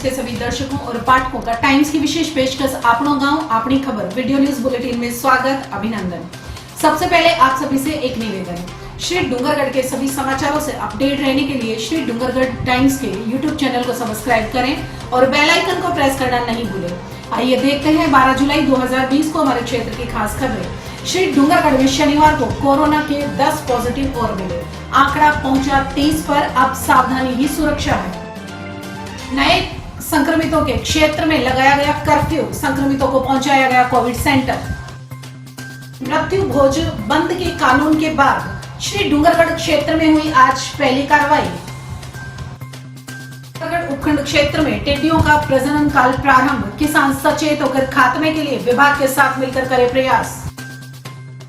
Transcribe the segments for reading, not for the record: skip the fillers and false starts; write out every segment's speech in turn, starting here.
के सभी दर्शकों और पाठकों का टाइम्स की विशेष पेशकश आपनो गांव आपनी खबर वीडियो न्यूज बुलेटिन में स्वागत अभिनंदन। सबसे पहले आप सभी से एक निवेदन, श्री डूंगरगढ़ के सभी समाचारों से अपडेट रहने के लिए श्री डूंगरगढ़ टाइम्स के यूट्यूब चैनल को सब्सक्राइब करें और बेल आइकन को प्रेस करना नहीं भूलें। आइए देखते हैं 12 जुलाई 2020 को हमारे क्षेत्र की खास खबरें। श्री डूंगरगढ़ में शनिवार को कोरोना के 10 पॉजिटिव और मिले, आंकड़ा पहुंचा 30 पर। अब सावधानी ही सुरक्षा है। नए संक्रमितों के क्षेत्र में लगाया गया कर्फ्यू, संक्रमितों को पहुंचाया गया कोविड सेंटर। मृत्यु भोज बंद के कानून के बाद श्री डूंगरगढ़ क्षेत्र में हुई आज पहली कार्रवाई। डूंगरगढ़ उपखंड क्षेत्र में टिड्डियों का प्रजनन काल प्रारंभ, किसान सचेत होकर खात्मे के लिए विभाग के साथ मिलकर करे प्रयास।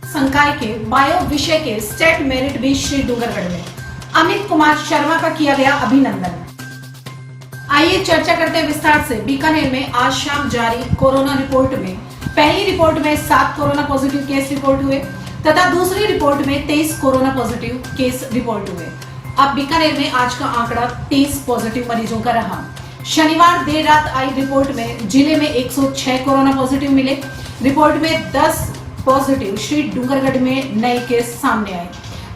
संकाय के बायो विषय के स्टेट मेरिट भी श्री डूंगरगढ़ में, अमित कुमार शर्मा का किया गया अभिनंदन। आइए चर्चा करते हैं विस्तार से। बीकानेर में आज शाम जारी कोरोना रिपोर्ट में पहली रिपोर्ट में 7 कोरोना पॉजिटिव केस रिपोर्ट हुए तथा दूसरी रिपोर्ट में 23 कोरोना पॉजिटिव केस रिपोर्ट हुए। अब बीकानेर में आज का आंकड़ा 30 पॉजिटिव मरीजों का रहा। शनिवार देर रात आई रिपोर्ट में जिले में 106 कोरोना पॉजिटिव मिले। रिपोर्ट में 10 पॉजिटिव श्री डूंगरगढ़ में नए केस सामने आए।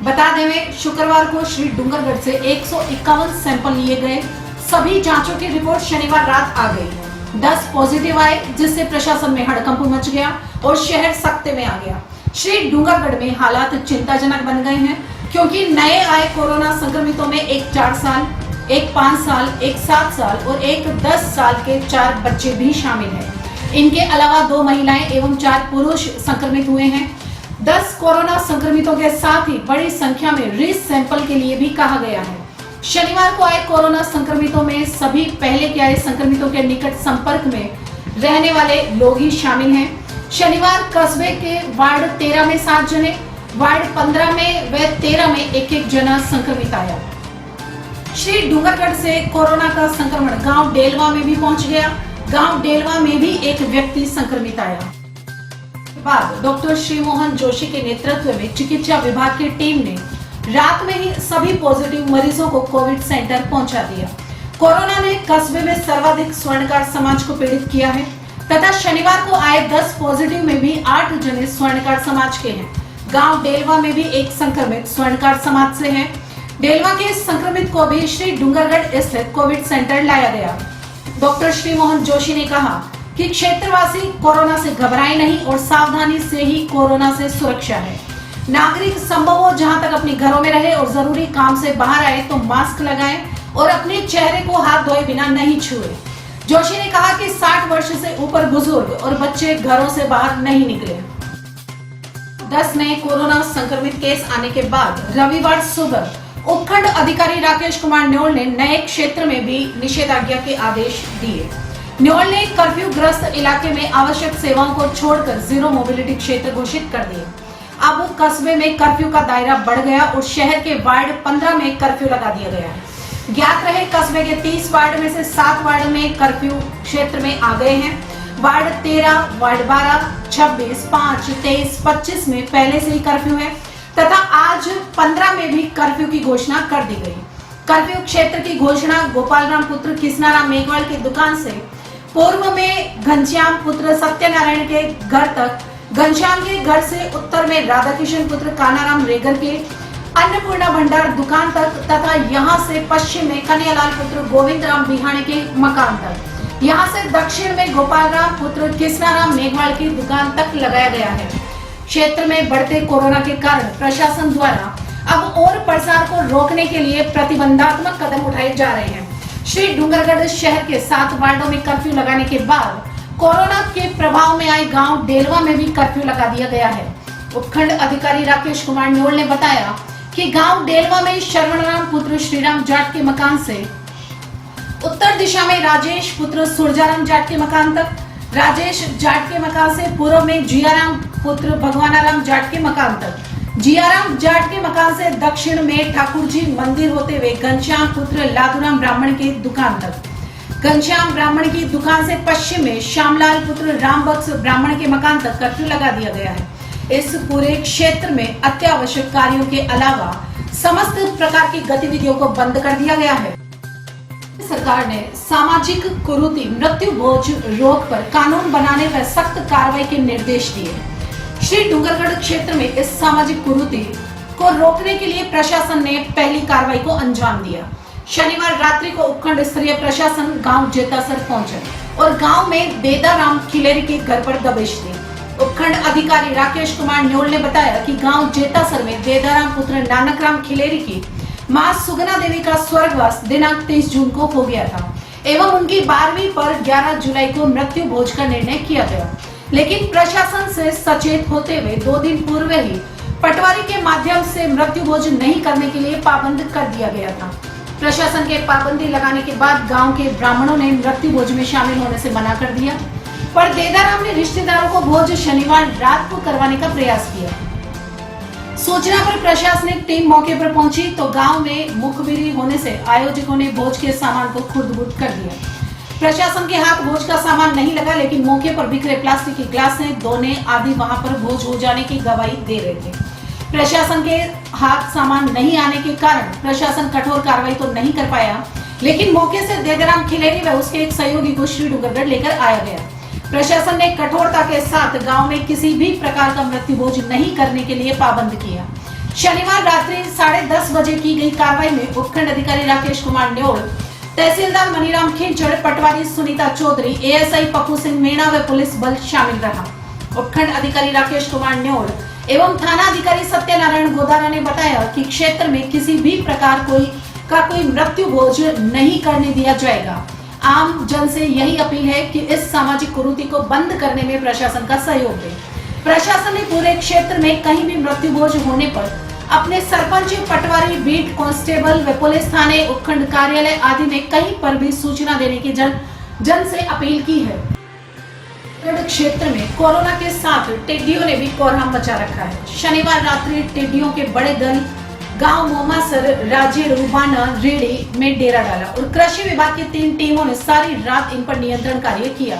बता दें शुक्रवार को श्री डूंगरगढ़ से 151 सैंपल लिए गए। सभी जांचों की रिपोर्ट शनिवार रात आ गई। 10 पॉजिटिव आए, जिससे प्रशासन में हड़कंप मच गया और शहर सख्ते में आ गया। श्री डूंगरगढ़ में हालात चिंताजनक बन गए हैं, क्योंकि नए आए कोरोना संक्रमितों में एक 4 साल, एक 5 साल, एक 7 साल और एक 10 साल के 4 बच्चे भी शामिल हैं। इनके अलावा 2 महिलाएं एवं 4 पुरुष संक्रमित हुए हैं। 10 कोरोना संक्रमितों के साथ ही बड़ी संख्या में रीसैंपल के लिए भी कहा गया है। शनिवार को आए कोरोना संक्रमितों में सभी पहले के आए संक्रमितों के निकट संपर्क में रहने वाले लोग ही शामिल हैं। शनिवार कस्बे के वार्ड 13 में 7 जने, वार्ड 15 में व 13 में एक जना संक्रमित आया। श्री डूंगरगढ़ से कोरोना का संक्रमण गांव डेलवा में भी पहुंच गया। गांव डेलवा में भी एक व्यक्ति संक्रमित आया। बाद डॉक्टर श्री मोहन जोशी के नेतृत्व में चिकित्सा विभाग की टीम ने रात में ही सभी पॉजिटिव मरीजों को कोविड सेंटर पहुंचा दिया। कोरोना ने कस्बे में सर्वाधिक स्वर्णकार समाज को पीड़ित किया है तथा शनिवार को आए 10 पॉजिटिव में भी 8 जने स्वर्णकार समाज के हैं। गांव डेलवा में भी एक संक्रमित स्वर्णकार समाज से है। डेलवा के संक्रमित को भी श्री डूंगरगढ़ स्थित कोविड सेंटर लाया गया। डॉक्टर श्री मोहन जोशी ने कहा कि क्षेत्रवासी कोरोना से घबराए नहीं और सावधानी से ही कोरोना से सुरक्षा है। नागरिक संभव हो जहां तक अपने घरों में रहे और जरूरी काम से बाहर आए तो मास्क लगाएं और अपने चेहरे को हाथ धोए बिना नहीं छुए। जोशी ने कहा कि 60 वर्ष से ऊपर बुजुर्ग और बच्चे घरों से बाहर नहीं निकले। 10 नए कोरोना संक्रमित केस आने के बाद रविवार सुबह उपखंड अधिकारी राकेश कुमार न्योल ने नए क्षेत्र में भी निषेधाज्ञा के आदेश दिए। न्योल ने कर्फ्यू ग्रस्त इलाके में आवश्यक सेवाओं को छोड़कर जीरो मोबिलिटी क्षेत्र घोषित कर दिए। अब कस्बे में कर्फ्यू का दायरा बढ़ गया और शहर के वार्ड 15 में कर्फ्यू लगा दिया गया है। ज्ञात रहे कस्बे के 30 वार्ड में से 7 वार्ड में कर्फ्यू क्षेत्र में आ गए हैं। वार्ड 13, वार्ड 12, 26, 5, 23, 25 में पहले से ही कर्फ्यू है तथा आज 15 में भी कर्फ्यू की घोषणा कर दी गई। कर्फ्यू क्षेत्र की घोषणा गोपालराम पुत्र किसनाराम मेघवाल की दुकान से पूर्व में घनश्याम पुत्र सत्यनारायण के घर तक, घनश्याम के घर से उत्तर में राधा किशन पुत्र कानाराम रेगर के अन्नपूर्णा भंडार दुकान तक तथा यहां से पश्चिम में कन्हैयालाल पुत्र गोविंद राम बिहाणे के मकान तक, यहां से दक्षिण में गोपालराम पुत्र किसनाराम मेघवाल की दुकान तक लगाया गया है। क्षेत्र में बढ़ते कोरोना के कारण प्रशासन द्वारा अब और प्रसार को रोकने के लिए प्रतिबंधात्मक कदम उठाए जा रहे हैं। श्री डूंगरगढ़ शहर के 7 वार्डों में कर्फ्यू लगाने के बाद कोरोना के प्रभाव में आए गांव डेलवा में भी कर्फ्यू लगा दिया गया है। उपखंड अधिकारी राकेश कुमार न्योल ने बताया कि गांव डेलवा में शरवणराम पुत्र श्रीराम जाट के मकान से उत्तर दिशा में राजेश पुत्र सुरजाराम जाट के मकान तक, राजेश जाट के मकान से पूर्व में जियाराम पुत्र भगवानाराम जाट के मकान तक, जियाराम जाट के मकान से दक्षिण में ठाकुर जी मंदिर होते हुए घनश्याम पुत्र लादूराम ब्राह्मण की दुकान तक, घनश्याम ब्राह्मण की दुकान से पश्चिम में श्यामलाल पुत्र रामबक्स ब्राह्मण के मकान तक कर्फ्यू लगा दिया गया है। इस पूरे क्षेत्र में अत्यावश्यक कार्यों के अलावा समस्त प्रकार की गतिविधियों को बंद कर दिया गया है। सरकार ने सामाजिक कुरीति मृत्यु भोज रोक पर कानून बनाने व सख्त कार्रवाई के निर्देश दिए। श्री डूंगरगढ़ क्षेत्र में इस सामाजिक कुरीति को रोकने के लिए प्रशासन ने पहली कार्रवाई को अंजाम दिया। शनिवार रात्रि को उपखंड स्तरीय प्रशासन गांव जेतासर पहुंचे और गांव में देदाराम खिलेरी के घर पर दबिश दी। उपखंड अधिकारी राकेश कुमार न्योल ने बताया कि गांव जेतासर में देदाराम पुत्र नानकराम खिलेरी की मां सुगना देवी का स्वर्गवास दिनांक 23 जून को हो गया था एवं उनकी 12वीं पर 11 जुलाई को मृत्यु भोज का निर्णय किया गया, लेकिन प्रशासन से सचेत होते हुए 2 दिन पूर्व ही पटवारी के माध्यम से मृत्यु भोज नहीं करने के लिए पाबंद कर दिया गया था। प्रशासन के पाबंदी लगाने के बाद गांव के ब्राह्मणों ने मृत्यु भोज में शामिल होने से मना कर दिया, पर देदाराम ने रिश्तेदारों को भोज शनिवार रात को करवाने का प्रयास किया। सूचना पर प्रशासनिक टीम मौके पर पहुंची तो गांव में मुखबिरी होने से आयोजकों ने भोज के सामान को खुर्द-बुर्द कर दिया। प्रशासन के हाथ भोज का सामान नहीं लगा, लेकिन मौके पर बिखरे प्लास्टिक के ग्लास ने दोने आदि वहां पर भोज हो जाने की गवाही दे रहे थे। प्रशासन के हाथ सामान नहीं आने के कारण प्रशासन कठोर कार्रवाई तो नहीं कर पाया, लेकिन मौके से देदाराम खिलेरी व उसके एक सहयोगी को श्री डूंगरगढ़ लेकर आया गया। प्रशासन ने कठोरता के साथ गांव में किसी भी प्रकार का मृत्यु भोज नहीं करने के लिए पाबंद किया। शनिवार रात्रि 10:30 बजे की गई कार्रवाई में उपखंड अधिकारी राकेश कुमार न्योल, तहसीलदार मनीराम खिंचड़, पटवारी सुनीता चौधरी, एएसआई पप्पू सिंह मीणा व पुलिस बल शामिल रहा। उपखंड अधिकारी राकेश कुमार न्योल एवं थाना अधिकारी सत्यनारायण गोदारा ने बताया कि क्षेत्र में किसी भी प्रकार कोई मृत्यु भोज नहीं करने दिया जाएगा। आम जन से यही अपील है कि इस सामाजिक कुरीति को बंद करने में प्रशासन का सहयोग दे। प्रशासन ने पूरे क्षेत्र में कहीं भी मृत्यु भोज होने पर अपने सरपंच, पटवारी, बीट कांस्टेबल व पुलिस थाने, उपखंड कार्यालय आदि में कहीं पर भी सूचना देने की जन से अपील की है। क्षेत्र में कोरोना के साथ टिड्डियों ने भी कोहराम मचा रखा है। शनिवार रात्रि टिड्डियों के बड़े दल गांव मोमासर, राजे, रूबाना, रेड़ी में डेरा डाला और कृषि विभाग की 3 टीमों ने सारी रात इन पर नियंत्रण कार्य किया।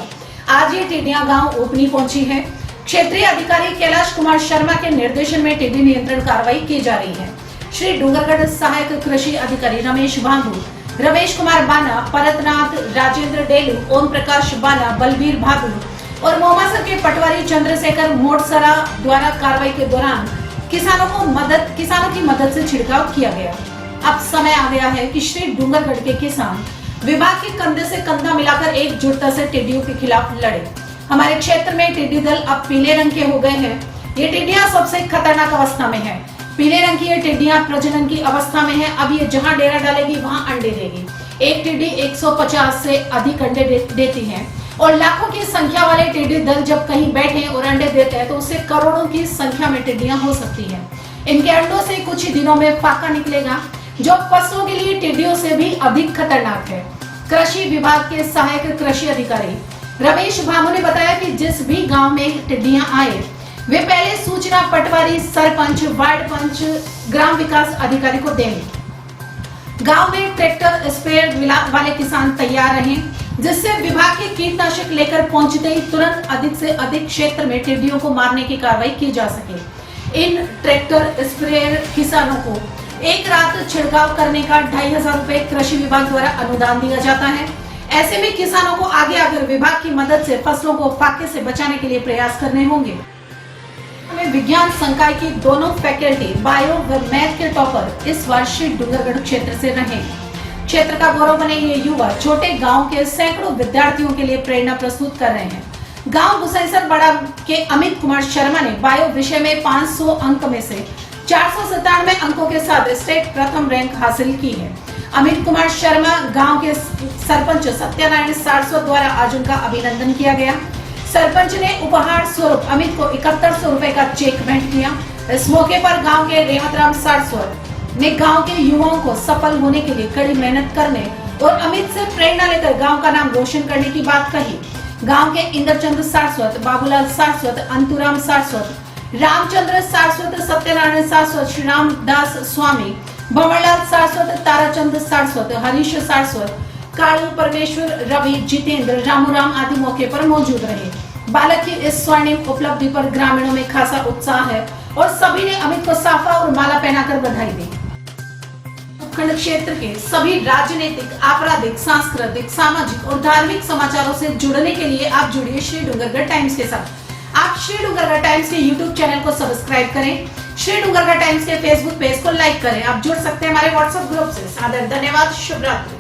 आज ये टिड्डियां गांव ओपनी पहुंची है। क्षेत्रीय अधिकारी कैलाश कुमार शर्मा के निर्देशन में टिड्डी नियंत्रण कार्रवाई की जा रही है। श्री डूंगरगढ़ सहायक कृषि अधिकारी रमेश भांगू, रमेश कुमार बाना, परतनाथ, राजेंद्र डेलू, ओम प्रकाश बाना, बलबीर भागू और मोमासर के पटवारी चंद्रशेखर मोटसरा द्वारा कार्रवाई के दौरान किसानों की मदद से छिड़काव किया गया। अब समय आ गया है कि श्री डूंगरगढ़ के किसान विभाग के कंधे से कंधा मिलाकर एकजुटता से टिड्डियों के खिलाफ लड़े। हमारे क्षेत्र में टिड्डी दल अब पीले रंग के हो गए हैं। ये टिड्डियां सबसे खतरनाक अवस्था में है। पीले रंग की ये टिड्डियां प्रजनन की अवस्था में है। अब ये जहां डेरा डालेगी वहां अंडे देगी। एक टिड्डी 150 से अधिक अंडे देती है और लाखों की संख्या वाले टिड्डी दल जब कहीं बैठे और अंडे देते हैं तो उससे करोड़ों की संख्या में टिड्डियां हो सकती हैं। इनके अंडों से कुछ ही दिनों में फाका निकलेगा, जो फसलों के लिए टिड्डियों से भी अधिक खतरनाक है। कृषि विभाग के सहायक कृषि अधिकारी रमेश भामू ने बताया कि जिस भी गांव में टिड्डियां आए वे पहले सूचना पटवारी, सरपंच, वार्ड पंच, ग्राम विकास अधिकारी को देंगे। गांव में ट्रैक्टर स्प्रेयर वाले किसान तैयार रहें, जिससे विभाग के कीटनाशक लेकर पहुंचते ही तुरंत अधिक से अधिक क्षेत्र में टिड्डियों को मारने की कार्रवाई की जा सके। इन ट्रैक्टर स्प्रेयर किसानों को एक रात छिड़काव करने का 2500 रुपए कृषि विभाग द्वारा अनुदान दिया जाता है। ऐसे में किसानों को आगे आकर विभाग की मदद से फसलों को फाके से बचाने के लिए प्रयास करने होंगे। विज्ञान संकाय की दोनों फैकल्टी बायो व मैथ के टॉपर इस वर्ष डूंगरगढ़ क्षेत्र से रहे। क्षेत्र का गौरव बने ये युवा छोटे गांव के सैकड़ों विद्यार्थियों के लिए प्रेरणा प्रस्तुत कर रहे हैं। गांव गुसैसर बड़ा के अमित कुमार शर्मा ने बायो विषय में 500 अंक में से 497 अंकों के साथ स्टेट प्रथम रैंक हासिल की है। अमित कुमार शर्मा गांव के सरपंच सत्यनारायण सारस्वत द्वारा आज उनका अभिनंदन किया गया। सरपंच ने उपहार स्वरूप अमित को 7100 रुपए का चेक भेंट किया। इस मौके पर गांव के रेवतराम सारस्वत ने गांव के युवाओं को सफल होने के लिए कड़ी मेहनत करने और अमित से प्रेरणा लेकर गांव का नाम रोशन करने की बात कही। गांव के इंद्रचंद्र सारस्वत, बाबूलाल सारस्वत, अंतुराम सारस्वत, रामचंद्र सारस्वत, सत्यनारायण सारस्वत, श्री रामदास स्वामी, भंवरलाल सारस्वत, ताराचंद सारस्वत, हरीश सारस्वत, कालू, परमेश्वर, रवि, जितेंद्र, रामूराम आदि मौके पर मौजूद रहे। बालक की इस स्वर्णिम उपलब्धि पर ग्रामीणों में खासा उत्साह है और सभी ने अमित को साफा और माला पहनाकर बधाई दी। उपखंड क्षेत्र के सभी राजनीतिक, आपराधिक, सांस्कृतिक, सामाजिक और धार्मिक समाचारों से जुड़ने के लिए आप जुड़िए श्री डूंगरगढ़ टाइम्स के साथ। आप श्री डूंगरगढ़ टाइम्स के यूट्यूब चैनल को सब्सक्राइब करें, श्री डूंगरगढ़ टाइम्स के फेसबुक पेज को लाइक करें। आप जुड़ सकते हैं हमारे व्हाट्सएप ग्रुप से। सादर धन्यवाद। शुभ रात्रि।